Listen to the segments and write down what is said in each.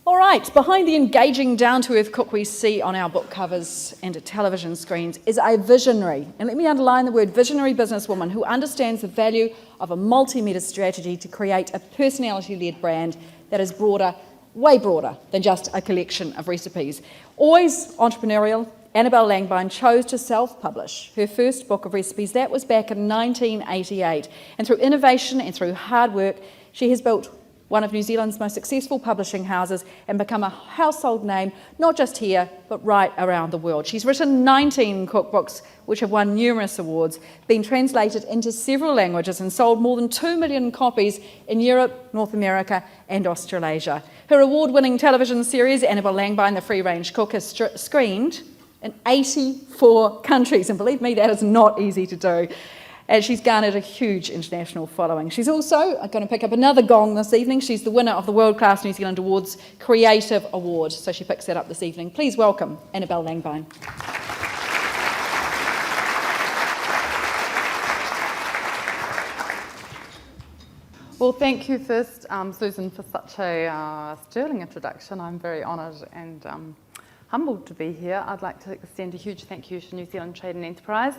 All right, behind the engaging, down-to-earth cook we see on our book covers and television screens is a visionary, and let me underline the word visionary, businesswoman who understands the value of a multimedia strategy to create a personality-led brand that is broader, way broader than just a collection of recipes. Always entrepreneurial, Annabel Langbein chose to self-publish her first book of recipes. That was back in 1988, and through innovation and through hard work, she has built one of New Zealand's most successful publishing houses and become a household name, not just here, but right around the world. She's written 19 cookbooks, which have won numerous awards, been translated into several languages and sold more than 2 million copies in Europe, North America, and Australasia. Her award-winning television series, Annabel Langbein, The Free-Range Cook, has screened in 84 countries, and believe me, that is not easy to do. And she's garnered a huge international following. She's also going to pick up another gong this evening. She's the winner of the World Class New Zealand Awards Creative Award, so she picks that up this evening. Please welcome Annabel Langbein. Well, thank you first, Susan, for such a sterling introduction. I'm very honoured and humbled to be here. I'd like to extend a huge thank you to New Zealand Trade and Enterprise,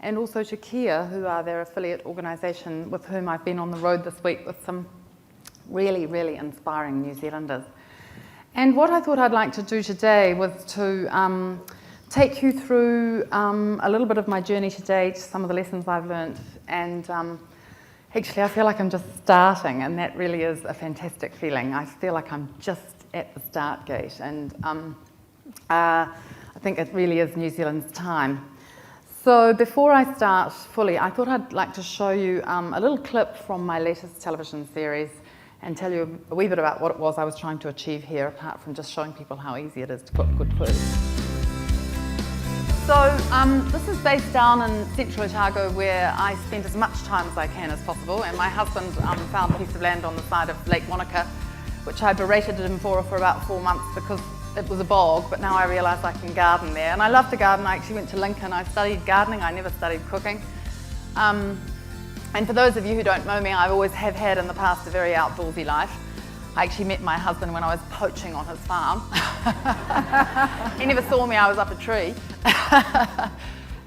and also to Kia, who are their affiliate organisation, with whom I've been on the road this week with some really, really inspiring New Zealanders. And what I thought I'd like to do today was to take you through a little bit of my journey to date, some of the lessons I've learnt, and actually I feel like I'm just starting, and that really is a fantastic feeling. I feel like I'm just at the start gate, and I think it really is New Zealand's time. So before I start fully, I thought I'd like to show you a little clip from my latest television series and tell you a wee bit about what it was I was trying to achieve here, apart from just showing people how easy it is to cook good food. So this is based down in central Otago, where I spend as much time as I can as possible, and my husband found a piece of land on the side of Lake Wanaka, which I berated him for about 4 months because it was a bog, but now I realise I can garden there. And I love to garden. I actually went to Lincoln. I studied gardening. I never studied cooking. And for those of you who don't know me, I always have had in the past a very outdoorsy life. I actually met my husband when I was poaching on his farm. He never saw me. I was up a tree.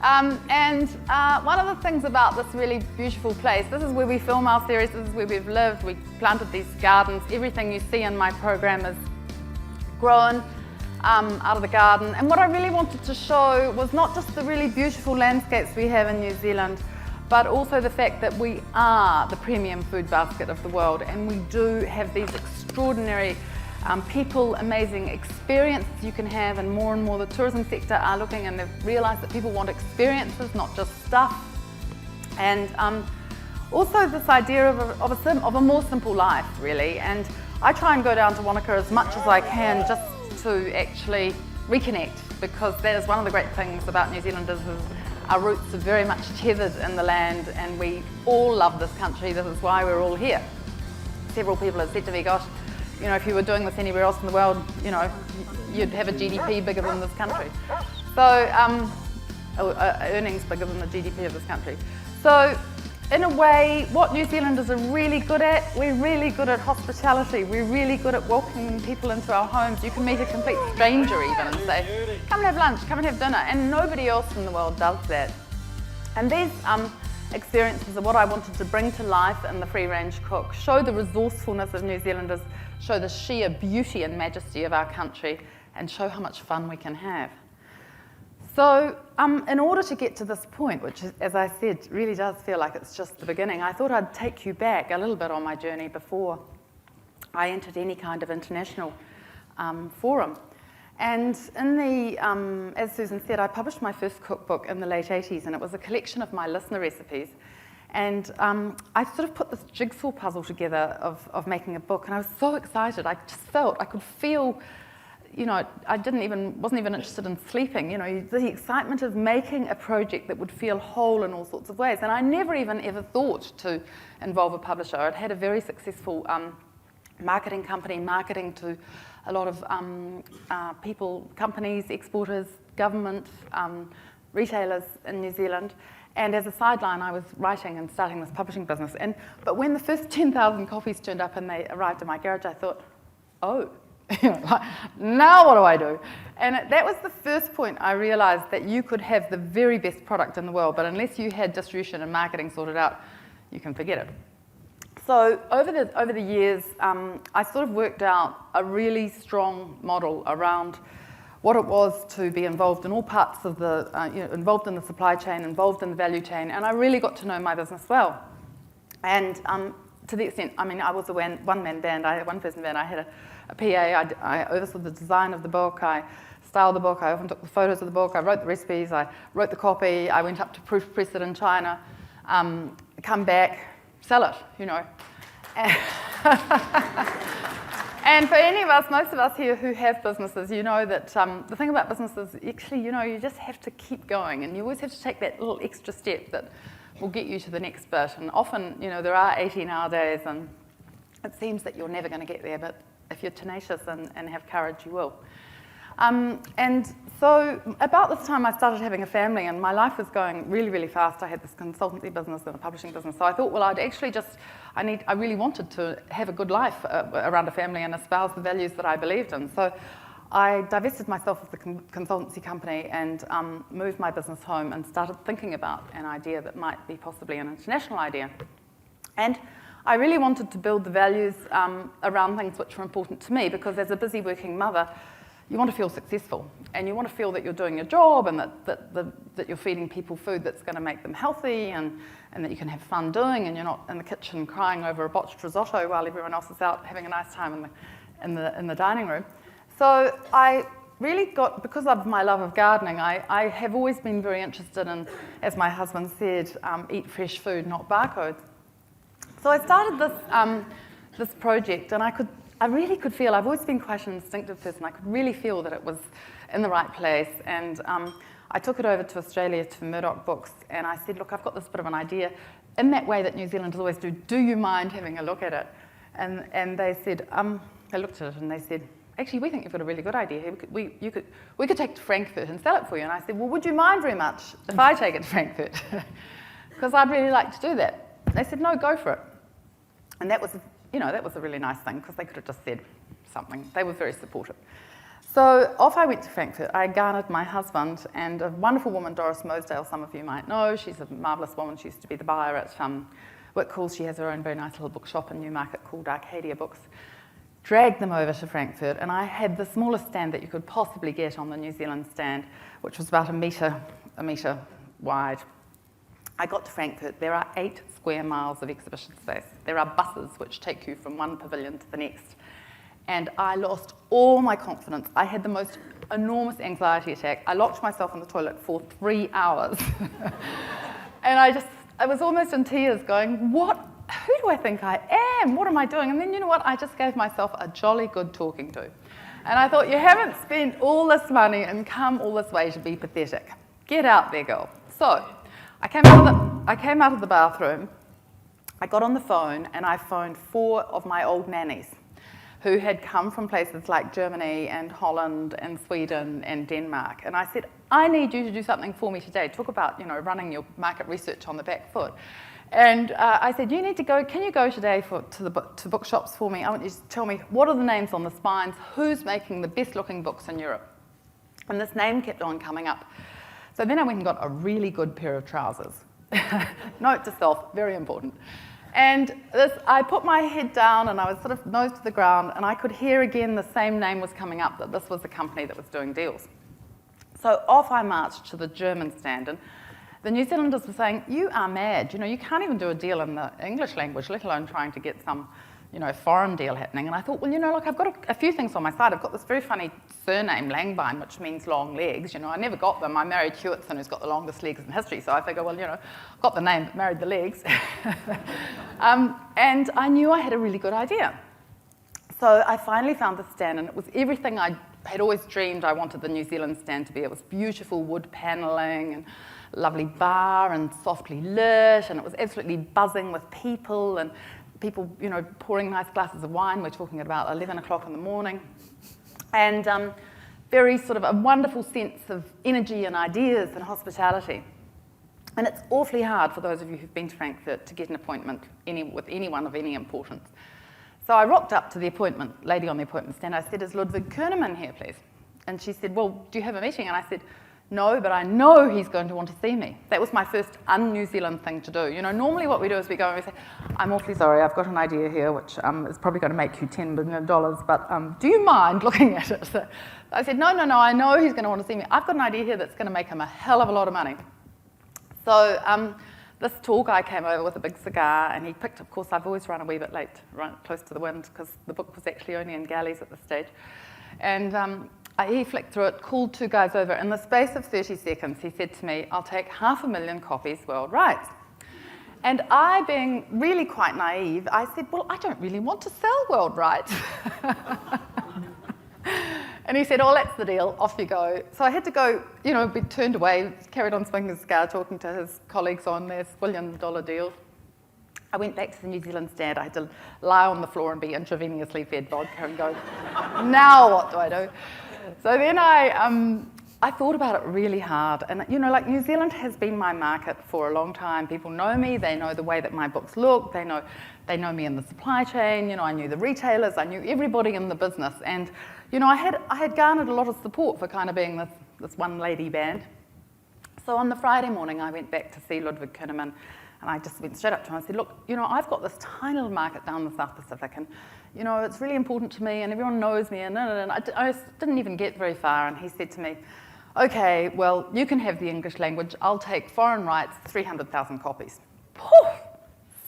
One of the things about this really beautiful place, this is where we film our series, this is where we've lived, we planted these gardens. Everything you see in my program is grown out of the garden. And what I really wanted to show was not just the really beautiful landscapes we have in New Zealand, but also the fact that we are the premium food basket of the world, and we do have these extraordinary people, amazing experiences you can have, and more the tourism sector are looking, and they've realised that people want experiences, not just stuff. And also this idea of a more simple life, really. And I try and go down to Wanaka as much as I can just to actually reconnect, because that is one of the great things about New Zealanders is our roots are very much tethered in the land, and we all love this country. This is why we're all here. Several people have said to me, gosh, you know, if you were doing this anywhere else in the world, you know, you'd have a GDP bigger than this country. So, earnings bigger than the GDP of this country. So, in a way, what New Zealanders are really good at, we're really good at hospitality. We're really good at welcoming people into our homes. You can meet a complete stranger even and say, come and have lunch, come and have dinner. And nobody else in the world does that. And these experiences are what I wanted to bring to life in The Free-Range Cook, show the resourcefulness of New Zealanders, show the sheer beauty and majesty of our country, and show how much fun we can have. So in order to get to this point, which, as I said, really does feel like it's just the beginning, I thought I'd take you back a little bit on my journey before I entered any kind of international forum. And in the, as Susan said, I published my first cookbook in the late 80s, and it was a collection of my listener recipes. And I sort of put this jigsaw puzzle together of making a book, and I was so excited. I just felt, I could feel, you know, I wasn't even interested in sleeping. You know, the excitement of making a project that would feel whole in all sorts of ways. And I never even ever thought to involve a publisher. I'd had a very successful marketing company, marketing to a lot of people, companies, exporters, government, retailers in New Zealand. And as a sideline, I was writing and starting this publishing business. But when the first 10,000 copies turned up and they arrived in my garage, I thought, oh, Like, now what do I do? And that was the first point I realized that you could have the very best product in the world, but unless you had distribution and marketing sorted out, you can forget it. So over the years, I sort of worked out a really strong model around what it was to be involved in all parts of the, involved in the supply chain, involved in the value chain, and I really got to know my business well. And to the extent, I mean, I was a one-man band, I had a one-person band, I had a PA, I oversaw the design of the book, I styled the book, I often took the photos of the book, I wrote the recipes, I wrote the copy, I went up to proof-press it in China, come back, sell it, you know. And for any of us, most of us here who have businesses, you know that the thing about businesses, actually, you know, you just have to keep going, and you always have to take that little extra step that will get you to the next bit. And often, you know, there are 18-hour days, and it seems that you're never going to get there, but if you're tenacious and have courage, you will. And so about this time, I started having a family, and my life was going really, really fast. I had this consultancy business and a publishing business, so I thought, well, I'd actually just, I really wanted to have a good life around a family and espouse the values that I believed in. So I divested myself of the consultancy company and moved my business home and started thinking about an idea that might be possibly an international idea. And I really wanted to build the values around things which were important to me, because as a busy working mother, you want to feel successful, and you want to feel that you're doing your job, and that you're feeding people food that's going to make them healthy, and that you can have fun doing, and you're not in the kitchen crying over a botched risotto while everyone else is out having a nice time in the dining room. So I really got, because of my love of gardening, I have always been very interested in, as my husband said, eat fresh food, not barcodes. So I started this project, and I really could feel, I've always been quite an instinctive person, I could really feel that it was in the right place. And I took it over to Australia to Murdoch Books, and I said, look, I've got this bit of an idea, in that way that New Zealanders always do you mind having a look at it? And they said, they looked at it and they said, actually, we think you've got a really good idea here. We could take it to Frankfurt and sell it for you. And I said, well, would you mind very much if I take it to Frankfurt? Because I'd really like to do that. They said, no, go for it. And that was a really nice thing, because they could have just said something. They were very supportive. So off I went to Frankfurt. I garnered my husband and a wonderful woman, Doris Mosdale, some of you might know. She's a marvellous woman. She used to be the buyer at Whitcoulls. She has her own very nice little bookshop in Newmarket called Arcadia Books. Dragged them over to Frankfurt, and I had the smallest stand that you could possibly get on the New Zealand stand, which was about a metre wide. I got to Frankfurt. There are 8 square miles of exhibition space. There are buses which take you from one pavilion to the next. And I lost all my confidence. I had the most enormous anxiety attack. I locked myself in the toilet for 3 hours. And I was almost in tears going, who do I think I am? What am I doing? And then, you know what? I just gave myself a jolly good talking to. And I thought, you haven't spent all this money and come all this way to be pathetic. Get out there, girl. So I came out of the bathroom, I got on the phone, and I phoned 4 of my old nannies who had come from places like Germany and Holland and Sweden and Denmark. And I said, I need you to do something for me today. Talk about, running your market research on the back foot. And I said, can you go today to bookshops for me? I want you to tell me, what are the names on the spines? Who's making the best looking books in Europe? And this name kept on coming up. So then I went and got a really good pair of trousers. Note to self, very important. And I put my head down, and I was sort of nose to the ground, and I could hear again the same name was coming up, that this was the company that was doing deals. So off I marched to the German stand, and the New Zealanders were saying, you are mad. You can't even do a deal in the English language, let alone trying to get some foreign deal happening. And I thought, well, look, I've got a few things on my side. I've got this very funny surname, Langbein, which means long legs. I never got them. I married Hewitson, who's got the longest legs in history. So I figure, well, got the name, but married the legs. And I knew I had a really good idea. So I finally found the stand, and it was everything I had always dreamed I wanted the New Zealand stand to be. It was beautiful wood panelling and lovely bar and softly lit, and it was absolutely buzzing with people, and people, pouring nice glasses of wine. We're talking at about 11 o'clock in the morning. And very sort of a wonderful sense of energy and ideas and hospitality. And it's awfully hard for those of you who've been to Frankfurt to get an appointment with anyone of any importance. So I rocked up to the lady on the appointment stand. I said, is Ludwig Kerneman here, please? And she said, well, do you have a meeting? And I said, no, but I know he's going to want to see me. That was my first un-New Zealand thing to do. You know, normally what we do is we go and we say, I'm awfully sorry, I've got an idea here which is probably going to make you $10 billion, but do you mind looking at it? So I said, no, I know he's going to want to see me. I've got an idea here that's going to make him a hell of a lot of money. So this tall guy came over with a big cigar, and he picked, of course, I've always run a wee bit late, right close to the wind, because the book was actually only in galleys at this stage. And he flicked through it, called two guys over. In the space of 30 seconds, he said to me, I'll take 500,000 copies world rights. And I, being really quite naive, I said, well, I don't really want to sell world rights. And he said, oh, that's the deal, off you go. So I had to go, you know, be turned away, carried on smoking a cigar, talking to his colleagues on this $1 billion deal. I went back to the New Zealand stand. I had to lie on the floor and be intravenously fed vodka and go, now what do I do? So then I thought about it really hard. And, you know, like New Zealand has been my market for a long time. People know me. They know the way that my books look. They know me in the supply chain. You know, I knew the retailers. I knew everybody in the business. And, you know, I had garnered a lot of support for kind of being this one-lady band. So on the Friday morning, I went back to see Ludwig Kerneman, and I just went straight up to him and said, look, you know, I've got this tiny little market down the South Pacific, and, you know, it's really important to me, and everyone knows me, and I didn't even get very far. And he said to me, okay, well, you can have the English language. I'll take foreign rights, 300,000 copies. Poof!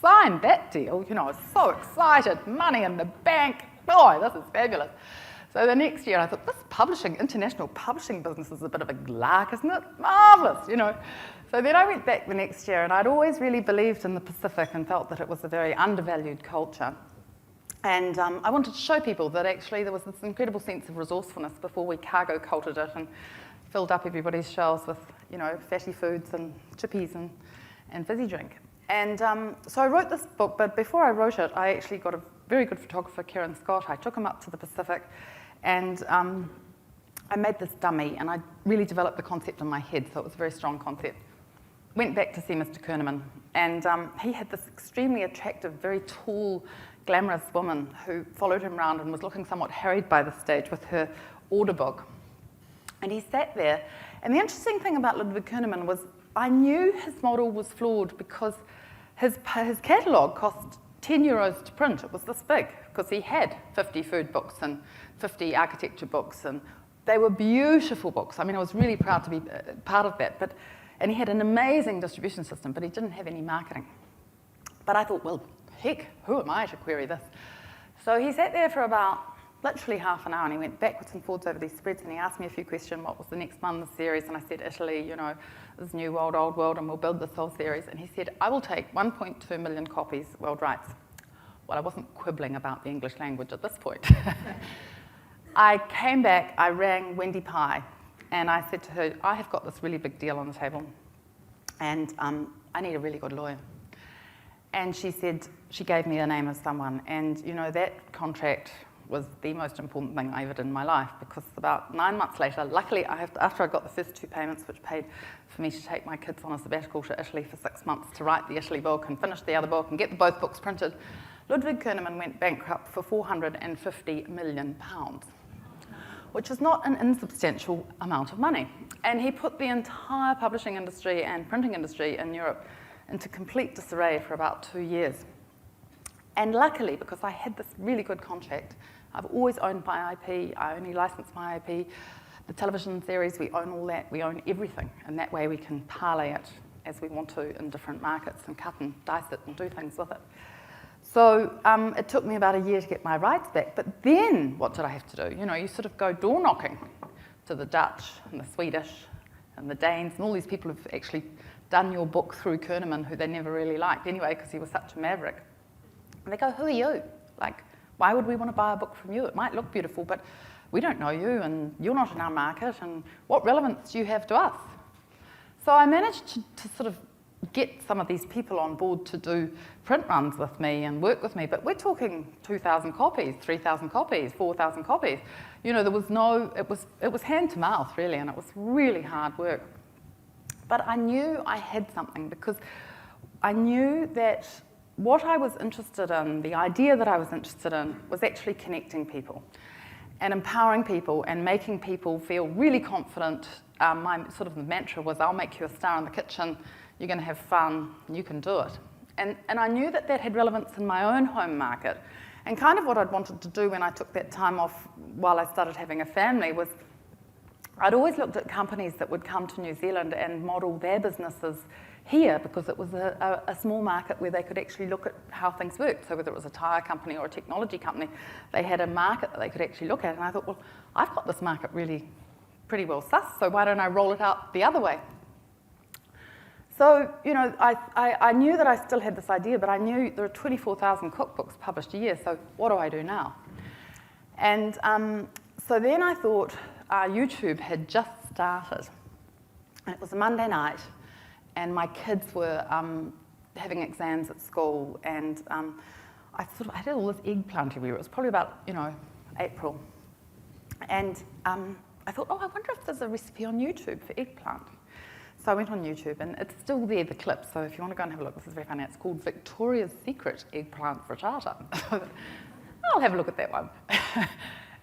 Signed that deal. You know, I was so excited. Money in the bank. Boy, this is fabulous. So the next year I thought, this international publishing business is a bit of a lark, isn't it? Marvellous, you know. So then I went back the next year, and I'd always really believed in the Pacific and felt that it was a very undervalued culture. And I wanted to show people that actually there was this incredible sense of resourcefulness before we cargo culted it and filled up everybody's shelves with, you know, fatty foods and chippies and fizzy drink. And so I wrote this book, but before I wrote it, I actually got a very good photographer, Karen Scott. I took him up to the Pacific, and I made this dummy, and I really developed the concept in my head, so it was a very strong concept. Went back to see Mr. Kerneman, and he had this extremely attractive, very tall, glamorous woman who followed him around and was looking somewhat harried by the stage with her order book. And he sat there, and the interesting thing about Ludwig Kerneman was I knew his model was flawed because his catalogue cost €10 to print. It was this big, because he had 50 food books and 50 architecture books, and they were beautiful books. I mean, I was really proud to be part of that. And he had an amazing distribution system, but he didn't have any marketing. But I thought, well, heck, who am I to query this? So he sat there for about literally half an hour, and he went backwards and forwards over these spreads, and he asked me a few questions. What was the next one in the series? And I said, Italy, you know, this new world, old world, and we'll build this whole series. And he said, I will take 1.2 million copies world rights. Well, I wasn't quibbling about the English language at this point. I came back, I rang Wendy Pye, and I said to her, I have got this really big deal on the table, and I need a really good lawyer. And she said, she gave me the name of someone, and you know, that contract was the most important thing I ever did in my life, because about 9 months later, luckily, after I got the first 2 payments, which paid for me to take my kids on a sabbatical to Italy for 6 months to write the Italy book and finish the other book and get both books printed, Ludwig Kerneman went bankrupt for £450 million, which is not an insubstantial amount of money. And he put the entire publishing industry and printing industry in Europe into complete disarray for about 2 years. And luckily, because I had this really good contract, I've always owned my IP, I only license my IP, the television series, we own all that, we own everything, and that way we can parlay it as we want to in different markets and cut and dice it and do things with it. So it took me about a year to get my rights back, but then what did I have to do? You know, you sort of go door knocking to the Dutch and the Swedish and the Danes and all these people who've actually done your book through Kerneman, who they never really liked anyway because he was such a maverick. And they go, who are you? Like, why would we want to buy a book from you? It might look beautiful, but we don't know you, and you're not in our market, and what relevance do you have to us? So I managed to sort of get some of these people on board to do print runs with me and work with me, but we're talking 2,000 copies, 3,000 copies, 4,000 copies. You know, there was no, it was hand to mouth, really, and it was really hard work. But I knew I had something, because I knew that what I was interested in, the idea that I was interested in, was actually connecting people and empowering people and making people feel really confident. My sort of the mantra was, I'll make you a star in the kitchen, you're going to have fun, you can do it. And I knew that that had relevance in my own home market. And kind of what I'd wanted to do when I took that time off while I started having a family was I'd always looked at companies that would come to New Zealand and model their businesses here because it was a small market where they could actually look at how things worked. So whether it was a tyre company or a technology company, they had a market that they could actually look at. And I thought, well, I've got this market really pretty well sussed, so why don't I roll it out the other way? So, you know, I knew that I still had this idea, but I knew there are 24,000 cookbooks published a year, so what do I do now? And so then I thought YouTube had just started. And it was a Monday night, and my kids were having exams at school, and I had all this eggplant everywhere. It was probably about, you know, April. And I thought, oh, I wonder if there's a recipe on YouTube for eggplant. So I went on YouTube, and it's still there, the clip, so if you want to go and have a look, this is very funny. It's called Victoria's Secret Eggplant Frittata. I'll have a look at that one.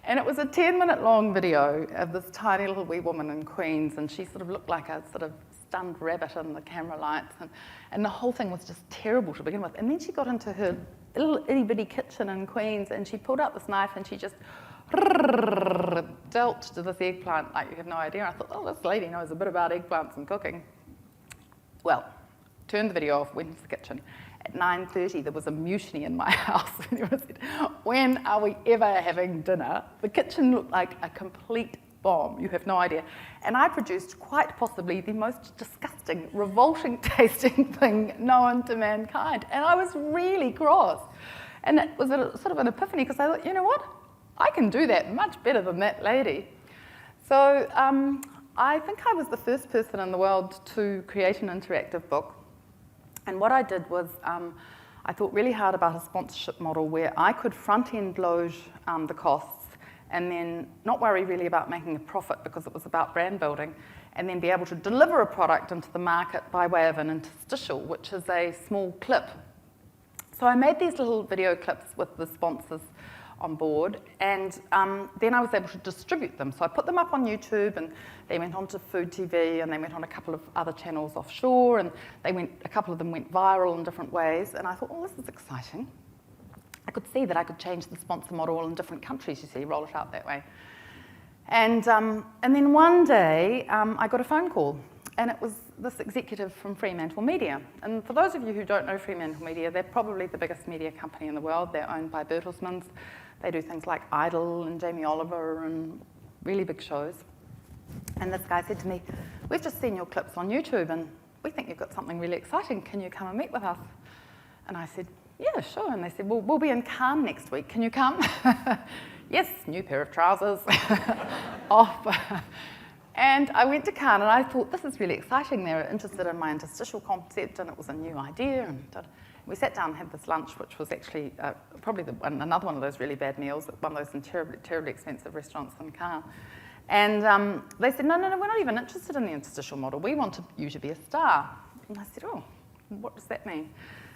And it was a 10-minute long video of this tiny little wee woman in Queens, and she sort of looked like a sort of stunned rabbit in the camera lights, and the whole thing was just terrible to begin with. And then she got into her little itty-bitty kitchen in Queens, and she pulled out this knife, and she just dealt to this eggplant like you have no idea. I thought, oh, this lady knows a bit about eggplants and cooking. Well, turned the video off, went into the kitchen. At 9:30, there was a mutiny in my house. Everyone said, when are we ever having dinner? The kitchen looked like a complete bomb. You have no idea. And I produced quite possibly the most disgusting, revolting tasting thing known to mankind. And I was really cross. And it was sort of an epiphany, because I thought, you know what? I can do that much better than that lady. So I think I was the first person in the world to create an interactive book. And what I did was I thought really hard about a sponsorship model where I could front-end load the costs and then not worry really about making a profit because it was about brand building, and then be able to deliver a product into the market by way of an interstitial, which is a small clip. So I made these little video clips with the sponsors on board, and then I was able to distribute them. So I put them up on YouTube, and they went on to Food TV, and they went on a couple of other channels offshore, and a couple of them went viral in different ways. And I thought, oh, this is exciting. I could see that I could change the sponsor model in different countries, you see, roll it out that way. And then one day, I got a phone call, and it was this executive from Fremantle Media. And for those of you who don't know Fremantle Media, they're probably the biggest media company in the world. They're owned by Bertelsmanns. They do things like Idol and Jamie Oliver and really big shows. And this guy said to me, we've just seen your clips on YouTube, and we think you've got something really exciting. Can you come and meet with us? And I said, yeah, sure. And they said, well, we'll be in Cannes next week. Can you come? Yes, new pair of trousers, off. And I went to Cannes, and I thought, this is really exciting. They were interested in my interstitial concept, and it was a new idea. And we sat down and had this lunch, which was actually probably another one of those really bad meals at one of those terribly expensive restaurants in Cannes. And they said, no, we're not even interested in the interstitial model. We want you to be a star. And I said, oh, what does that mean?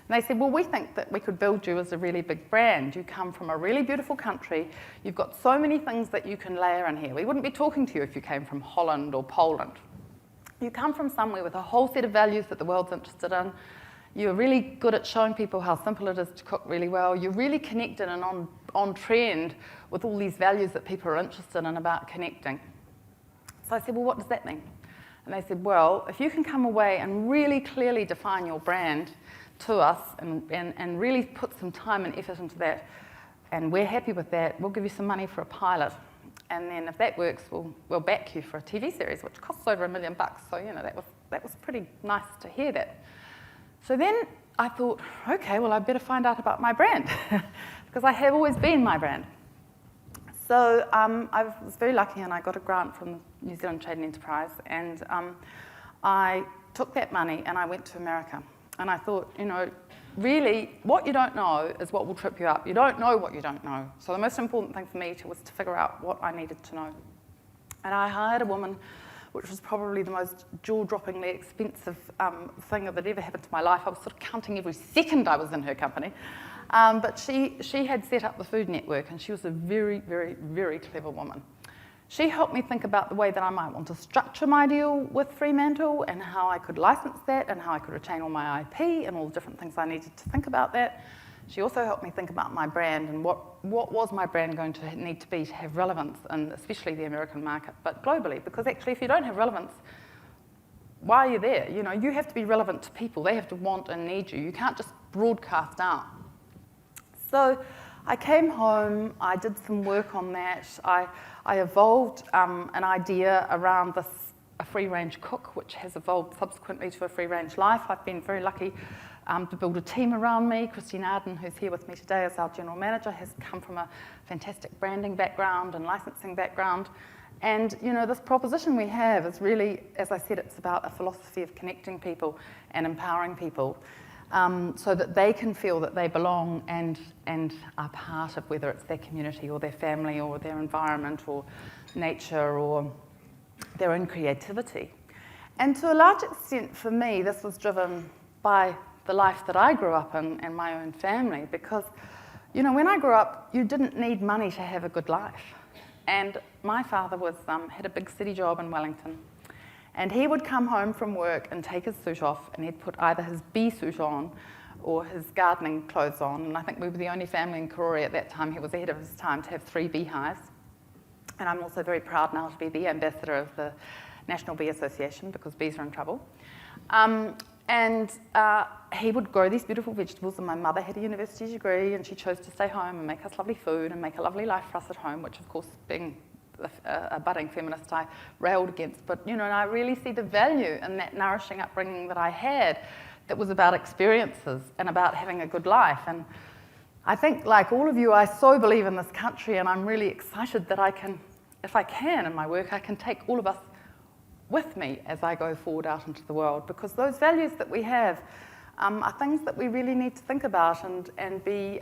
And they said, well, we think that we could build you as a really big brand. You come from a really beautiful country. You've got so many things that you can layer in here. We wouldn't be talking to you if you came from Holland or Poland. You come from somewhere with a whole set of values that the world's interested in. You're really good at showing people how simple it is to cook really well. You're really connected and on trend with all these values that people are interested in about connecting. So I said, well, what does that mean? And they said, well, if you can come away and really clearly define your brand to us and really put some time and effort into that, and we're happy with that, we'll give you some money for a pilot. And then if that works, we'll back you for a TV series, which costs over $1 million. So, you know, that was pretty nice to hear that. So then I thought, okay, well, I better find out about my brand because I have always been my brand. So I was very lucky, and I got a grant from the New Zealand Trade and Enterprise, and I took that money and I went to America. And I thought, you know, really, what you don't know is what will trip you up. You don't know what you don't know. So the most important thing for me was to figure out what I needed to know. And I hired a woman which was probably the most jaw-droppingly expensive thing that ever happened to my life. I was sort of counting every second I was in her company. But she had set up the Food Network, and she was a very, very, very clever woman. She helped me think about the way that I might want to structure my deal with Fremantle and how I could license that and how I could retain all my IP and all the different things I needed to think about that. She also helped me think about my brand and what was my brand going to need to be to have relevance, and especially the American market, but globally, because actually if you don't have relevance, why are you there? You know, you have to be relevant to people. They have to want and need you. You can't just broadcast out. So I came home, I did some work on that. I evolved an idea around a free-range cook, which has evolved subsequently to a free-range life. I've been very lucky to build a team around me. Christine Arden, who's here with me today as our general manager, has come from a fantastic branding background and licensing background. And, you know, this proposition we have is really, as I said, it's about a philosophy of connecting people and empowering people. So that they can feel that they belong and are part of, whether it's their community or their family or their environment or nature or their own creativity. And to a large extent for me, this was driven by the life that I grew up in and my own family, because, you know, when I grew up, you didn't need money to have a good life. And my father had a big city job in Wellington. And he would come home from work and take his suit off, and he'd put either his bee suit on or his gardening clothes on. And I think we were the only family in Karori at that time. He was ahead of his time to have 3 beehives. And I'm also very proud now to be the ambassador of the National Bee Association, because bees are in trouble. He would grow these beautiful vegetables, and my mother had a university degree, and she chose to stay home and make us lovely food and make a lovely life for us at home, which of course, being a budding feminist, I railed against. But, you know, and I really see the value in that nourishing upbringing that I had that was about experiences and about having a good life. And I think, like all of you, I so believe in this country, and I'm really excited that I can, if I can in my work, I can take all of us with me as I go forward out into the world, because those values that we have are things that we really need to think about and be...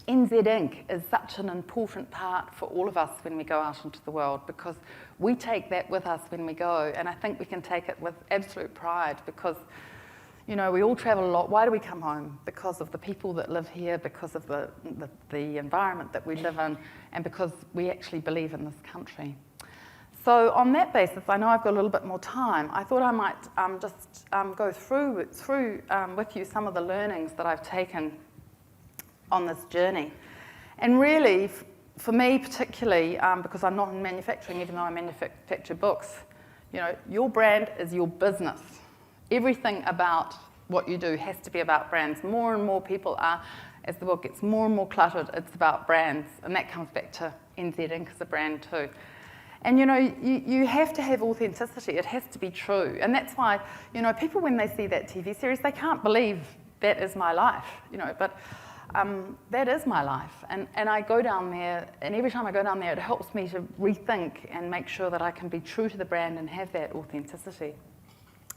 NZ Inc. is such an important part for all of us when we go out into the world, because we take that with us when we go, and I think we can take it with absolute pride, because, you know, we all travel a lot. Why do we come home? Because of the people that live here, because of the environment that we live in, and because we actually believe in this country. So on that basis, I know I've got a little bit more time. I thought I might just go through with you some of the learnings that I've taken on this journey. And really, for me particularly, because I'm not in manufacturing, even though I manufacture books, you know, your brand is your business. Everything about what you do has to be about brands. More and more people are, as the world gets more and more cluttered, it's about brands. And that comes back to NZ Inc. as a brand too. And, you know, you have to have authenticity. It has to be true. And that's why, you know, people, when they see that TV series, they can't believe that is my life, you know, but that is my life. And I go down there, and every time I go down there, it helps me to rethink and make sure that I can be true to the brand and have that authenticity.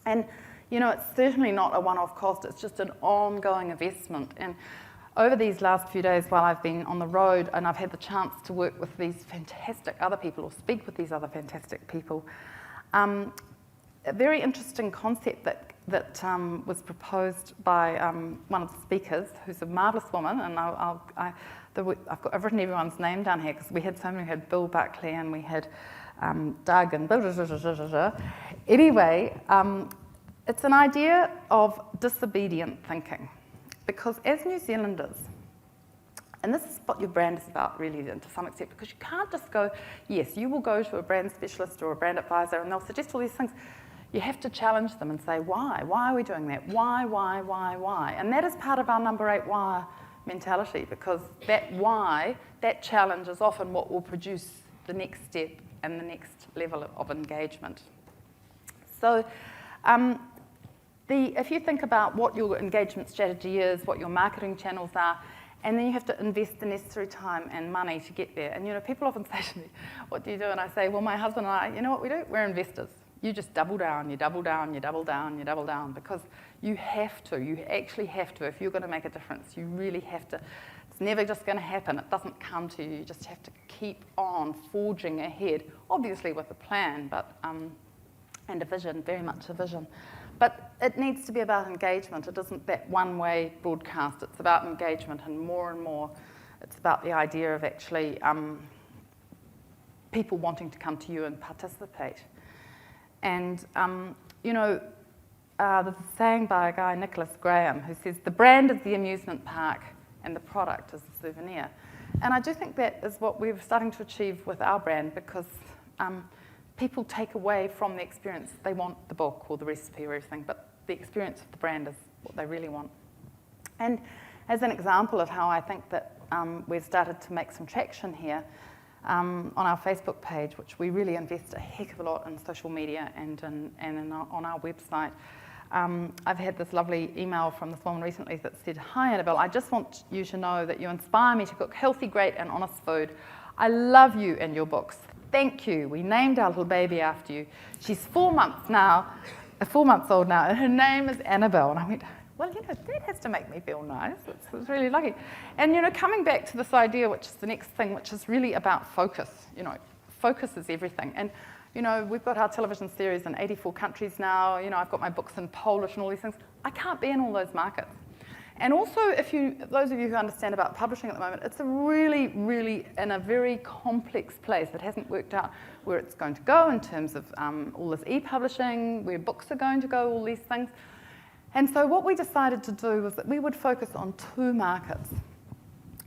And, you know, it's certainly not a one-off cost. It's just an ongoing investment. And over these last few days while I've been on the road and I've had the chance to work with these fantastic other people or speak with these other fantastic people, a very interesting concept that was proposed by one of the speakers, who's a marvellous woman, and I've written everyone's name down here because we had so many. We had Bill Buckley and we had Doug and anyway, it's an idea of disobedient thinking, because as New Zealanders, and this is what your brand is about really to some extent, because you can't just go, yes, you will go to a brand specialist or a brand advisor and they'll suggest all these things. You have to challenge them and say, why? Why are we doing that? Why? And that is part of our number 8 why mentality, because that why, that challenge is often what will produce the next step and the next level of engagement. So if you think about what your engagement strategy is, what your marketing channels are, and then you have to invest the necessary time and money to get there. And, you know, people often say to me, what do you do? And I say, well, my husband and I, you know what we do? We're investors. You just double down, you double down, you double down, you double down, because you have to. You actually have to. If you're going to make a difference, you really have to It's never just going to happen. It doesn't come to you. You just have to keep on forging ahead, obviously with a plan, but and a vision, very much a vision. But it needs to be about engagement. It isn't that one-way broadcast. It's about engagement, and more, it's about the idea of actually people wanting to come to you and participate. And, there's a saying by a guy, Nicholas Graham, who says, the brand is the amusement park and the product is the souvenir. And I do think that is what we're starting to achieve with our brand, because people take away from the experience. They want the book or the recipe or everything, but the experience of the brand is what they really want. And as an example of how I think that we've started to make some traction here, on our Facebook page, which we really invest a heck of a lot in social media and on our website. I've had this lovely email from this woman recently that said, "Hi Annabel, I just want you to know that you inspire me to cook healthy, great and honest food. I love you and your books. Thank you. We named our little baby after you. She's 4 months old now, and her name is Annabel." And I went, well, that has to make me feel nice. It's really lucky. And, coming back to this idea, which is the next thing, which is really about focus. Focus is everything. And, we've got our television series in 84 countries now. I've got my books in Polish and all these things. I can't be in all those markets. And also, those of you who understand about publishing at the moment, it's a really, really in a very complex place. It hasn't worked out where it's going to go in terms of all this e-publishing, where books are going to go, all these things. And so what we decided to do was that we would focus on 2 markets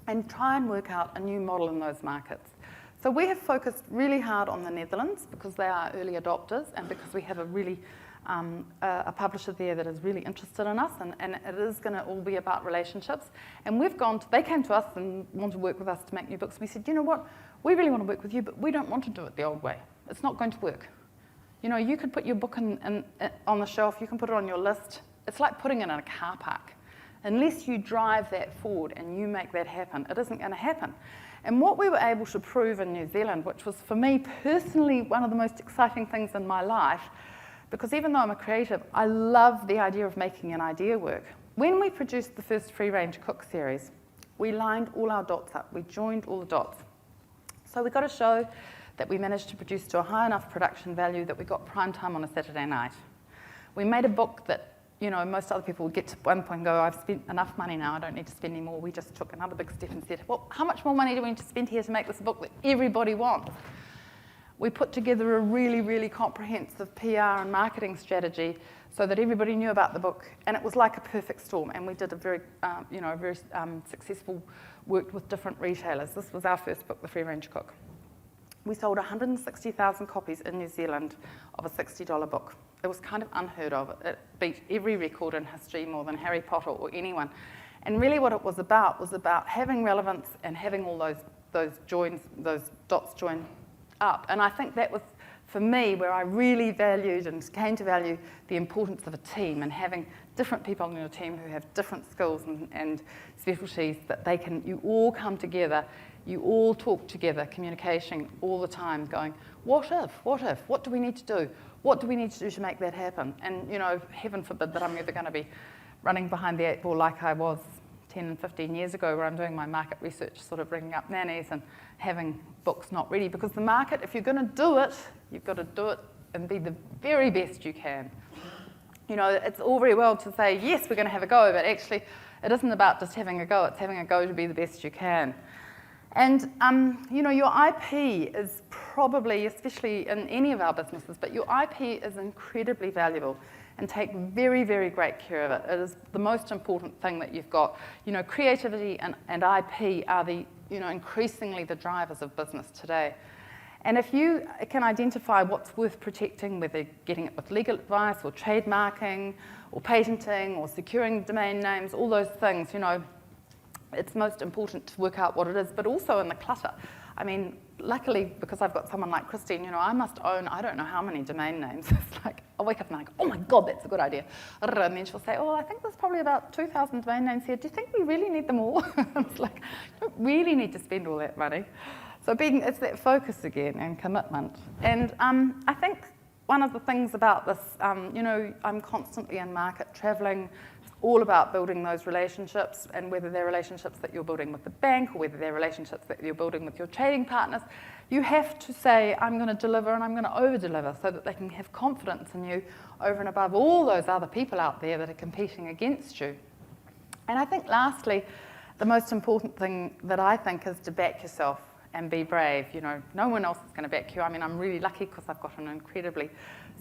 and try and work out a new model in those markets. So we have focused really hard on the Netherlands because they are early adopters and because we have a really a publisher there that is really interested in us, and it is going to all be about relationships. And they came to us and wanted to work with us to make new books. We said, you know what, we really want to work with you, but we don't want to do it the old way. It's not going to work. You could put your book on the shelf, you can put it on your list. It's like putting it in a car park. Unless you drive that forward and you make that happen, it isn't going to happen. And what we were able to prove in New Zealand, which was for me personally one of the most exciting things in my life, because even though I'm a creative, I love the idea of making an idea work. When we produced the first free-range cook series, we lined all our dots up. We joined all the dots. So we got a show that we managed to produce to a high enough production value that we got prime time on a Saturday night. We made a book that most other people would get to one point and go, I've spent enough money now, I don't need to spend any more. We just took another big step and said, well, how much more money do we need to spend here to make this book that everybody wants? We put together a really, really comprehensive PR and marketing strategy so that everybody knew about the book, and it was like a perfect storm. And we did a very, successful, worked with different retailers. This was our first book, The Free Range Cook. We sold 160,000 copies in New Zealand of a $60 book. It was kind of unheard of. It beat every record in history more than Harry Potter or anyone. And really what it was about having relevance and having all those dots join up. And I think that was, for me, where I really valued and came to value the importance of a team and having different people on your team who have different skills and specialties that you all come together, you all talk together, communication all the time, going, what if, what do we need to do? What do we need to do to make that happen? And, heaven forbid that I'm ever going to be running behind the 8 ball like I was 10 and 15 years ago, where I'm doing my market research, sort of bringing up nannies and having books not ready. Because the market, if you're going to do it, you've got to do it and be the very best you can. It's all very well to say, yes, we're going to have a go, but actually it isn't about just having a go, it's having a go to be the best you can. And, your IP is probably, especially in any of our businesses, but your IP is incredibly valuable, and take very, very great care of it. It is the most important thing that you've got. Creativity and IP are increasingly the drivers of business today. And if you can identify what's worth protecting, whether getting it with legal advice or trademarking or patenting or securing domain names, all those things, it's most important to work out what it is, but also in the clutter. I mean, luckily, because I've got someone like Christine, I must own, I don't know how many domain names. It's like, I'll wake up and I'm like, oh my God, that's a good idea. And then she'll say, I think there's probably about 2,000 domain names here. Do you think we really need them all? It's like, you don't really need to spend all that money. So it's that focus again and commitment. And I think one of the things about this, I'm constantly in market traveling, all about building those relationships, and whether they're relationships that you're building with the bank or whether they're relationships that you're building with your trading partners, you have to say, I'm going to deliver and I'm going to over-deliver so that they can have confidence in you over and above all those other people out there that are competing against you. And I think lastly, the most important thing that I think is to back yourself and be brave. You know, no one else is going to back you. I mean, I'm really lucky because I've got an incredibly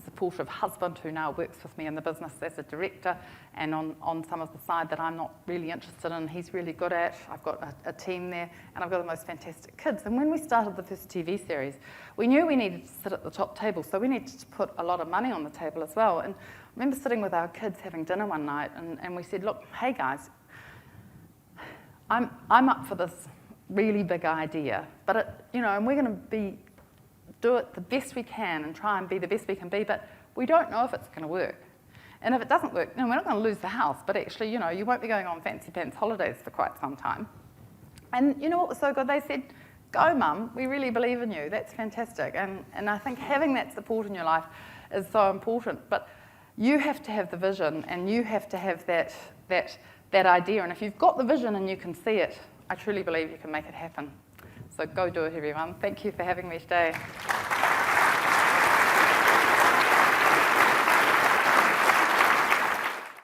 supportive husband who now works with me in the business as a director, and on some of the side that I'm not really interested in, he's really good at. I've got a team there, and I've got the most fantastic kids. And when we started the first TV series, we knew we needed to sit at the top table, so we needed to put a lot of money on the table as well. And I remember sitting with our kids having dinner one night, and we said, look, hey guys, I'm up for this really big idea, but and we're going to do it the best we can and try and be the best we can be, but we don't know if it's going to work. And if it doesn't work, we're not going to lose the house, but actually, you won't be going on fancy pants holidays for quite some time. And you know what was so good? They said, go Mum, we really believe in you, that's fantastic. And I think having that support in your life is so important, but you have to have the vision and you have to have that idea, and if you've got the vision and you can see it, I truly believe you can make it happen. So go do it, everyone. Thank you for having me today.